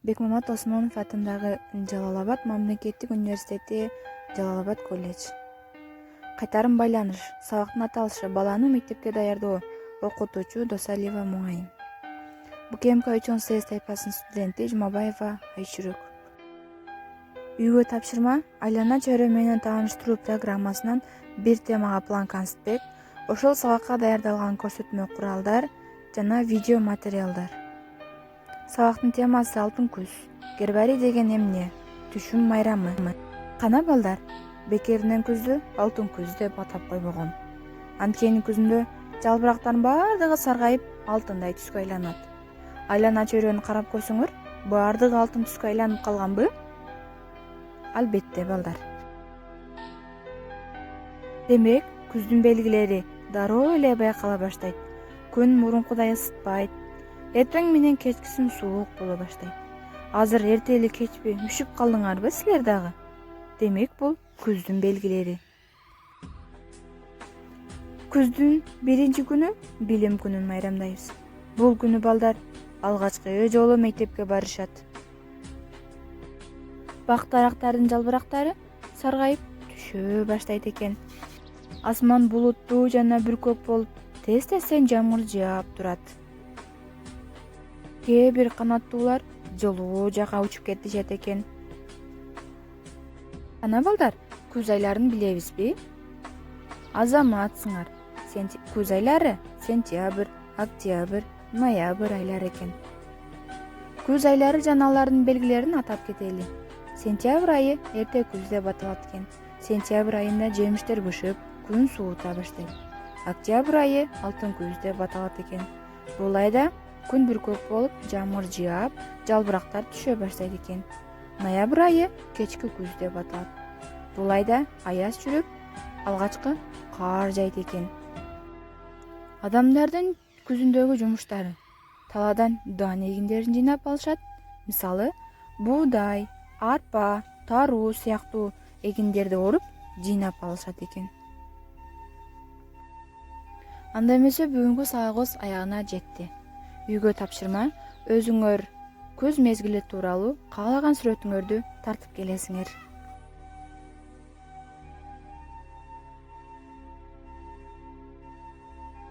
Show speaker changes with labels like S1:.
S1: Бекмамат Осмонов атындагы Жалал-Абад мамлекеттик университети, Жалал-Абад колледж. Кайтарым байланыш. Сабактын аталышы: баланы мектепке даярдоо. Окутуучу Досалиева Муайим. БКМК 3-8 тайпасынын студенти Жумабаева Айшүрөк. Үйгө тапшырма айлана чөйрө менен тааныштыруу программасынан бир темага план конспект, ошол сабакка даярдалган көрсөтмө куралдар жана видео материалдар. Сабактын темасы алтын күз. Гербарий деген эмне? Түшүм майрамы. Кана балдар бекеринен күздү алтын күз деп атап койбогон. Анткени күзүндө жалбырактардын баардыгы саргайып алтындай түскө айланат. Айлана чөйрөнү карап көрсөңөр, баардыгы алтын түскө айланып калганбы? Албетте балдар. Демек, күздүн белгилери дароо эле байкала баштайт. Күн мурункудай ысытпайт. Эртең менен кечкисин суук боло баштайт. Азыр эртели кечпи үшүп калдыңарбы силер дагы? Демек, бул күздүн белгилери. Күздүн биринчи күнү билим күнүн майрамдайбыз. Бул күнү балдар алгачкы жолу мектепке барышат. Бак дарактардын жалбырактары саргайып түшө баштайт экен. Асман булуттуу жана бүркөк болуп, тез-тезден жамгыр жаап турат. Кээ бир канаттуулар жылуу жака учуп кетишет экен. Ана балдар, күз айларын билебизби? Азаматсыңар. Күз айлары сентябрь, октябрь, ноябрь айлары экен. Күз айлары жана алардын белгилерин атап кетели. Сентябрь айы эрте күз деп аталат экен. Сентябрь айында жемиштер бышып, күн суута баштайт. Октябрь айы алтын күз деп аталат экен. Бул айда күн бүркөк болуп, жамгыр жаап, жалбырактар түшө баштайт экен. Ноябрь айы кечки күз деп аталат. Бул айда аяз жүрүп, алгачкы кар жайт экен. Адамдардын күзүндөгү жумуштары: талаадан даан эгиндерин жыйнап алышат. Мисалы, буудай, арпа, таруу сыяктуу эгиндерди оруп, жыйнап алышат экен. Анда эмесе бүгүнкү сабагыбыз аягына жетти. Үйгө тапшырма: өзүңөр күз мезгили тууралуу каалаган сүрөтүңөрдү тартып келесиңер.